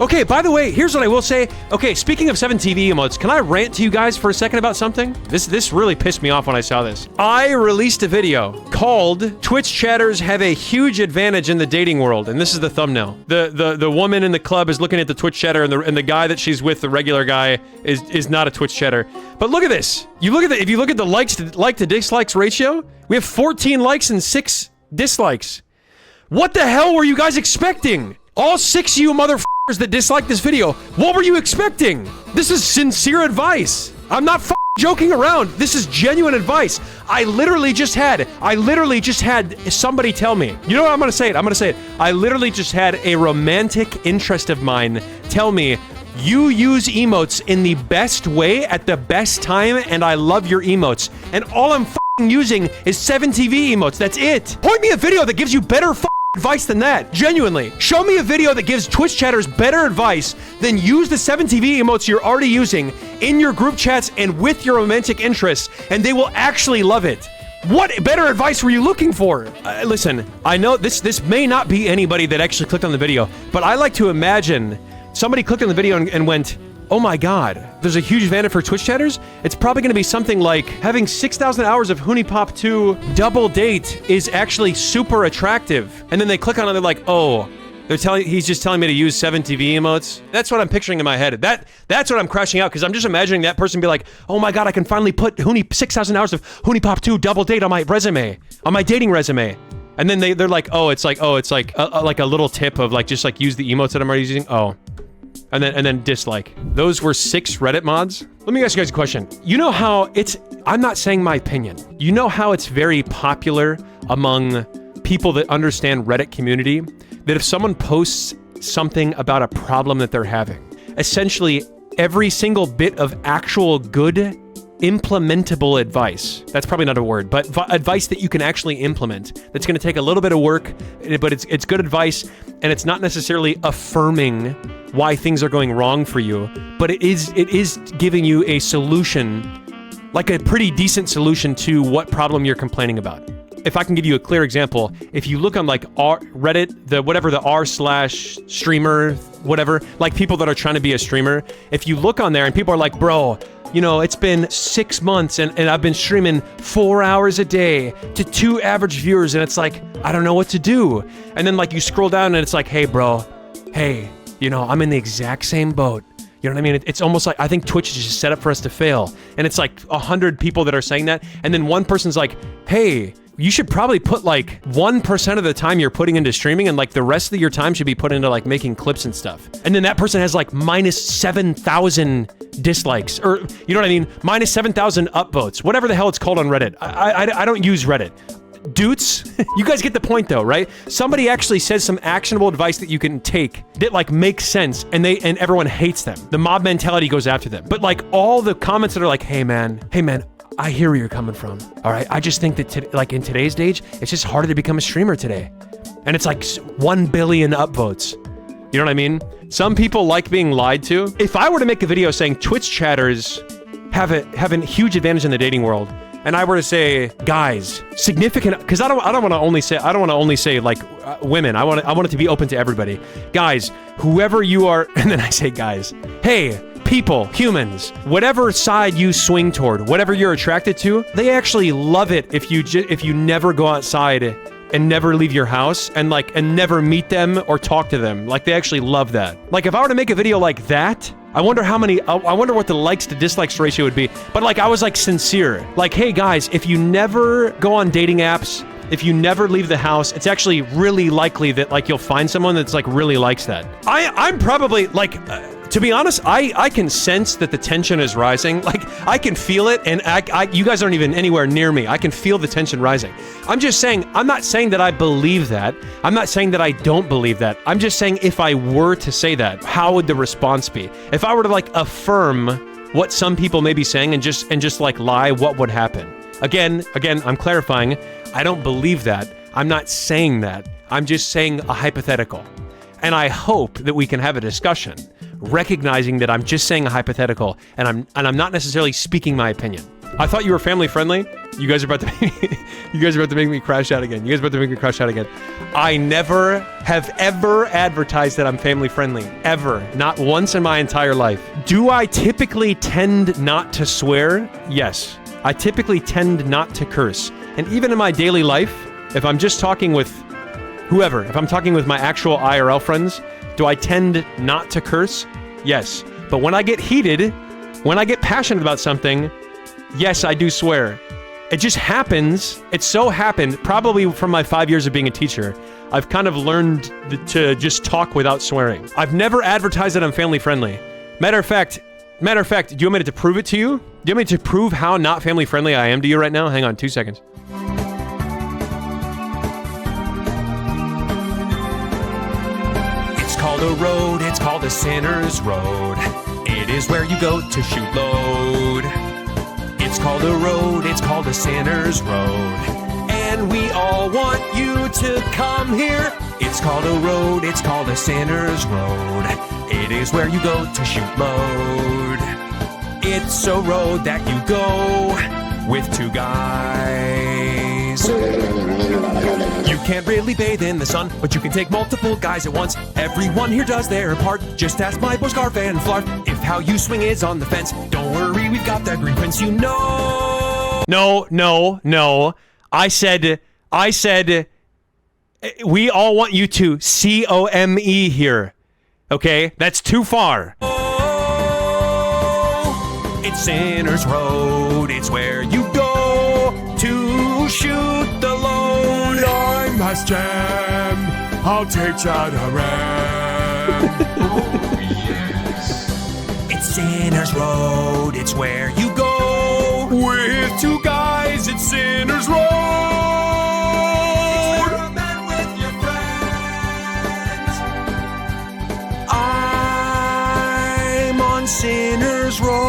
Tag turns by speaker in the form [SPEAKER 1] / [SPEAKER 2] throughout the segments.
[SPEAKER 1] Okay, by the way, here's what I will say. Okay, speaking of 7TV emotes, can I rant to you guys for a second about something? This really pissed me off when I saw this. I released a video called Twitch chatters have a huge advantage in the dating world, and this is the thumbnail. The woman in the club is looking at the Twitch chatter, and the guy that she's with, the regular guy, is not a Twitch chatter. But look at this. If you look at the likes to dislikes ratio, we have 14 likes and 6 dislikes. What the hell were you guys expecting? All 6 of you motherfuckers that dislike this video, what were you expecting? This is sincere advice. I'm not joking around. This is genuine advice. I literally just had somebody tell me. You know what? I'm gonna say it. I literally just had a romantic interest of mine tell me, you use emotes in the best way at the best time, and I love your emotes. And all I'm using is 7TV emotes. That's it. Point me a video that gives you better advice than that. Genuinely. Show me a video that gives Twitch chatters better advice than use the 7TV emotes you're already using in your group chats and with your romantic interests, and they will actually love it. What better advice were you looking for? Listen, I know this may not be anybody that actually clicked on the video, but I like to imagine somebody clicked on the video and went, oh my god, there's a huge advantage for Twitch chatters? It's probably gonna be something like having 6,000 hours of HuniePop 2 double date is actually super attractive. And then they click on it, they're like, oh, he's just telling me to use 7TV emotes. That's what I'm picturing in my head. That's what I'm crashing out, because I'm just imagining that person be like, oh my god, I can finally put 6,000 hours of HuniePop 2 double date on my resume, on my dating resume. And then they're like, it's like a little tip of like, just like use the emotes that I'm already using. Oh. And then dislike. Those were 6 Reddit mods. Let me ask you guys a question. You know how I'm not saying my opinion. You know how it's very popular among people that understand Reddit community that if someone posts something about a problem that they're having, essentially every single bit of actual good implementable advice, that's probably not a word, but advice that you can actually implement, that's going to take a little bit of work, but it's good advice, and it's not necessarily affirming why things are going wrong for you, but it is giving you a solution, like a pretty decent solution to what problem you're complaining about. If I can give you a clear example, if you look on like Reddit, the r/streamer, whatever, like people that are trying to be a streamer, if you look on there and people are like, bro, you know, it's been 6 months and I've been streaming 4 hours a day to 2 average viewers, and it's like, I don't know what to do. And then like you scroll down and it's like, hey bro, hey, you know, I'm in the exact same boat. You know what I mean? It's almost like, I think Twitch is just set up for us to fail. And it's like 100 people that are saying that, and then one person's like, hey, you should probably put like 1% of the time you're putting into streaming, and like the rest of your time should be put into like making clips and stuff. And then that person has like minus 7,000 dislikes, or you know what I mean? Minus 7,000 upvotes, whatever the hell it's called on Reddit. I don't use Reddit. Dudes, you guys get the point though, right? Somebody actually says some actionable advice that you can take that like makes sense, and everyone hates them. The mob mentality goes after them. But like all the comments that are like, hey man, I hear where you're coming from. All right, I just think that like in today's age, it's just harder to become a streamer today. And it's like 1 billion upvotes. You know what I mean? Some people like being lied to. If I were to make a video saying Twitch chatters have a huge advantage in the dating world, and I were to say, guys, significant, because I don't want to only say like women. I want it to be open to everybody. Guys, whoever you are, and then I say, guys, hey, people, humans, whatever side you swing toward, whatever you're attracted to, they actually love it if you never go outside and never leave your house and never meet them or talk to them. Like, they actually love that. Like, if I were to make a video like that, I wonder what the likes to dislikes ratio would be. But like, I was like sincere. Like, hey guys, if you never go on dating apps, if you never leave the house, it's actually really likely that like you'll find someone that's like really likes that. I'm probably like, to be honest, I can sense that the tension is rising. Like, I can feel it, and you guys aren't even anywhere near me. I can feel the tension rising. I'm just saying, I'm not saying that I believe that. I'm not saying that I don't believe that. I'm just saying, if I were to say that, how would the response be? If I were to like affirm what some people may be saying and just like lie, what would happen? Again, I'm clarifying, I don't believe that. I'm not saying that. I'm just saying a hypothetical. And I hope that we can have a discussion, recognizing that I'm just saying a hypothetical, and I'm not necessarily speaking my opinion. I thought you were family friendly. You guys are about to you guys are about to make me crash out again. You guys are about to make me crash out again. I never have ever advertised that I'm family friendly. Ever. Not once in my entire life. Do I typically tend not to swear? Yes. I typically tend not to curse. And even in my daily life, if I'm just talking with whoever, if I'm talking with my actual IRL friends, do I tend not to curse? Yes. But when I get heated, when I get passionate about something, yes, I do swear. It just happens, it so happened, probably from my 5 years of being a teacher, I've kind of learned to just talk without swearing. I've never advertised that I'm family friendly. Matter of fact, do you want me to prove it to you? Do you want me to prove how not family friendly I am to you right now? Hang on 2 seconds.
[SPEAKER 2] It's called a road, it's called a sinner's road. It is where you go to shoot load. It's called a road, it's called a sinner's road. And we all want you to come here. It's called a road, it's called a sinner's road. It is where you go to shoot load. It's a road that you go with two guys. You can't really bathe in the sun, but you can take multiple guys at once. Everyone here does their part. Just ask my boy Scarf and Flarf if how you swing is on the fence. Don't worry, we've got the green prince, you know.
[SPEAKER 1] No. I said, we all want you to C-O-M-E here. Okay? That's too far.
[SPEAKER 2] Oh, it's Sinner's Road. It's where you go to shoot the load.
[SPEAKER 3] I'm Mass Jam. I'll teach you to ram.
[SPEAKER 2] Oh, yes. It's Sinner's Road. It's where you go
[SPEAKER 3] With two guys, it's Sinner's Road.
[SPEAKER 2] with your friends. I'm on Sinner's Road.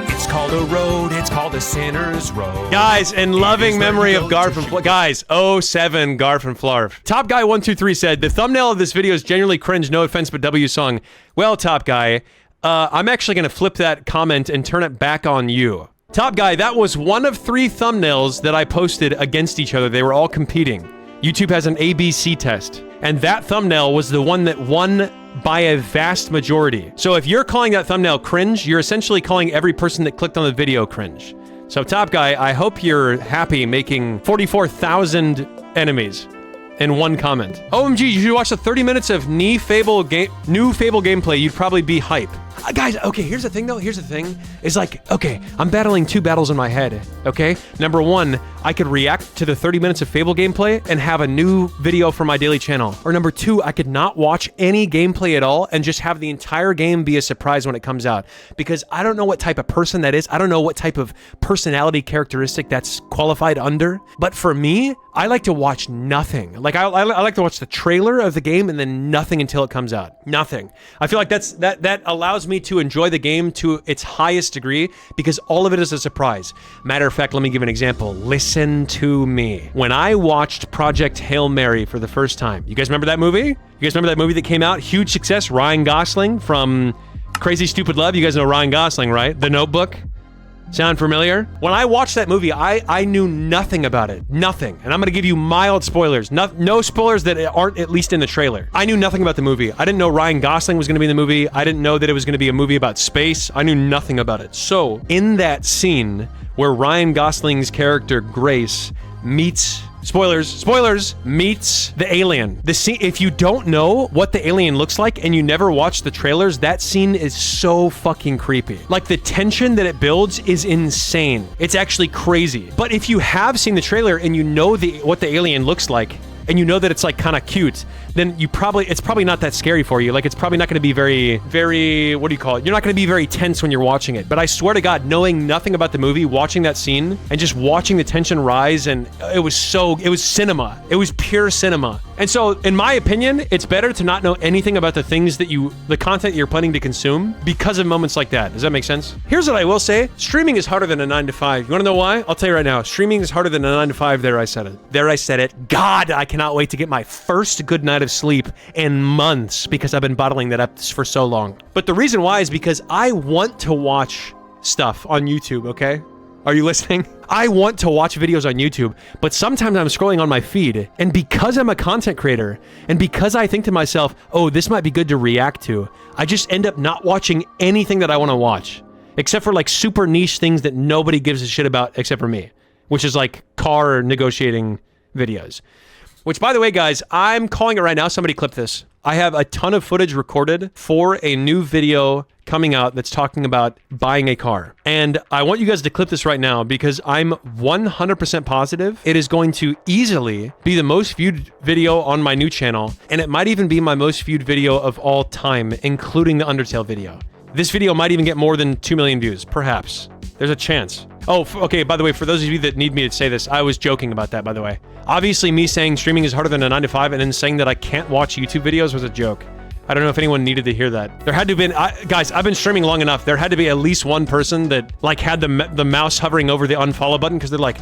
[SPEAKER 2] It's called a road, it's called a Sinner's Road.
[SPEAKER 1] Guys, in loving
[SPEAKER 2] is where
[SPEAKER 1] memory
[SPEAKER 2] you
[SPEAKER 1] of
[SPEAKER 2] go
[SPEAKER 1] Garf
[SPEAKER 2] to
[SPEAKER 1] and
[SPEAKER 2] shoot.
[SPEAKER 1] Guys, 07 Garf and Flarf. Top Guy 123 said, the thumbnail of this video is genuinely cringe, no offense, but W song. Well, Top Guy, I'm actually going to flip that comment and turn it back on you. Top Guy, that was one of 3 thumbnails that I posted against each other. They were all competing. YouTube has an ABC test, and that thumbnail was the one that won by a vast majority. So if you're calling that thumbnail cringe, you're essentially calling every person that clicked on the video cringe. So Top Guy, I hope you're happy making 44,000 enemies in one comment. OMG, you should watch the 30 minutes of new Fable gameplay. You'd probably be hype. Guys, okay, here's the thing though. Here's the thing. Is like, okay, I'm battling 2 battles in my head, okay? Number 1, I could react to the 30 minutes of Fable gameplay and have a new video for my daily channel. Or number 2, I could not watch any gameplay at all and just have the entire game be a surprise when it comes out. Because I don't know what type of person that is. I don't know what type of personality characteristic that's qualified under. But for me, I like to watch nothing. Like, I like to watch the trailer of the game and then nothing until it comes out. Nothing. I feel like that allows me to enjoy the game to its highest degree because all of it is a surprise. Matter of fact, let me give an example. Listen to me. When I watched Project Hail Mary for the first time, you guys remember that movie? You guys remember that movie that came out? Huge success. Ryan Gosling from Crazy Stupid Love. You guys know Ryan Gosling, right? The Notebook. Sound familiar? When I watched that movie, I knew nothing about it. Nothing. And I'm going to give you mild spoilers. No spoilers that aren't at least in the trailer. I knew nothing about the movie. I didn't know Ryan Gosling was going to be in the movie. I didn't know that it was going to be a movie about space. I knew nothing about it. So, in that scene where Ryan Gosling's character, Grace, meets... Spoilers, meets the alien. The scene, if you don't know what the alien looks like and you never watch the trailers, that scene is so fucking creepy. Like, the tension that it builds is insane. It's actually crazy. But if you have seen the trailer and you know what the alien looks like, and you know that it's like kind of cute, then it's probably not that scary for you. Like, it's probably not going to be very, what do you call it? You're not going to be very tense when you're watching it. But I swear to God, knowing nothing about the movie, watching that scene and just watching the tension rise, and it was cinema. It was pure cinema. And so, in my opinion, it's better to not know anything about the things that the content you're planning to consume because of moments like that. Does that make sense? Here's what I will say. Streaming is harder than a 9 to 5. You want to know why? I'll tell you right now. Streaming is harder than a 9 to 5. There I said it. God, I cannot wait to get my first good night of sleep in months because I've been bottling that up for so long. But the reason why is because I want to watch stuff on YouTube, okay? Are you listening? I want to watch videos on YouTube, but sometimes I'm scrolling on my feed, and because I'm a content creator, and because I think to myself, oh, this might be good to react to, I just end up not watching anything that I want to watch, except for like super niche things that nobody gives a shit about except for me, which is like car negotiating videos. Which, by the way, guys, I'm calling it right now. Somebody clip this. I have a ton of footage recorded for a new video coming out that's talking about buying a car. And I want you guys to clip this right now because I'm 100% positive it is going to easily be the most viewed video on my new channel. And it might even be my most viewed video of all time, including the Undertale video. This video might even get more than 2 million views, perhaps. There's a chance. Oh, okay, by the way, for those of you that need me to say this, I was joking about that, by the way. Obviously, me saying streaming is harder than a 9 to 5 and then saying that I can't watch YouTube videos was a joke. I don't know if anyone needed to hear that. There had to have been, guys, I've been streaming long enough. There had to be at least one person that like had the mouse hovering over the unfollow button because they're like,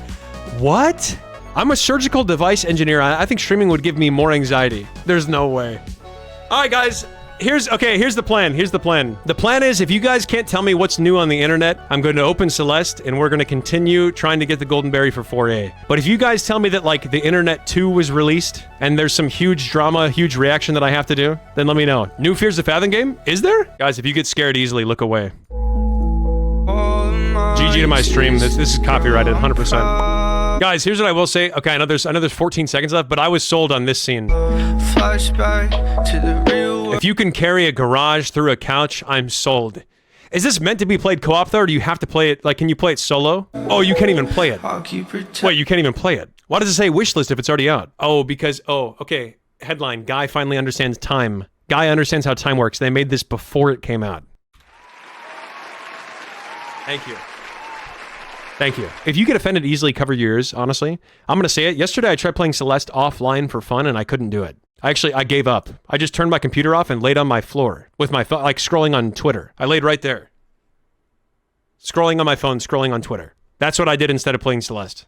[SPEAKER 1] what? I'm a surgical device engineer. I think streaming would give me more anxiety. There's no way. All right, guys. Here's the plan. Here's the plan. The plan is if you guys can't tell me what's new on the internet, I'm going to open Celeste and we're going to continue trying to get the Golden Berry for 4A. But if you guys tell me that like the Internet 2 was released and there's some huge drama, huge reaction that I have to do, then let me know. New Fears of Fathom game? Is there? Guys, if you get scared easily, look away. GG to my stream. This is copyrighted 100%. Guys, here's what I will say. Okay, I know there's 14 seconds left, but I was sold on this scene. Flashback to the real. If you can carry a garage through a couch, I'm sold. Is this meant to be played co-op though, or do you have to play it, like, can you play it solo? Oh, you can't even play it. Wait, you can't even play it. Why does it say wishlist if it's already out? Oh, because, oh, okay. Headline, guy finally understands time. Guy understands how time works. They made this before it came out. Thank you. Thank you. If you get offended easily, cover your ears, honestly. I'm gonna say it. Yesterday I tried playing Celeste offline for fun and I couldn't do it. I gave up. I just turned my computer off and laid on my floor with my phone, like scrolling on Twitter. I laid right there. Scrolling on my phone, scrolling on Twitter. That's what I did instead of playing Celeste.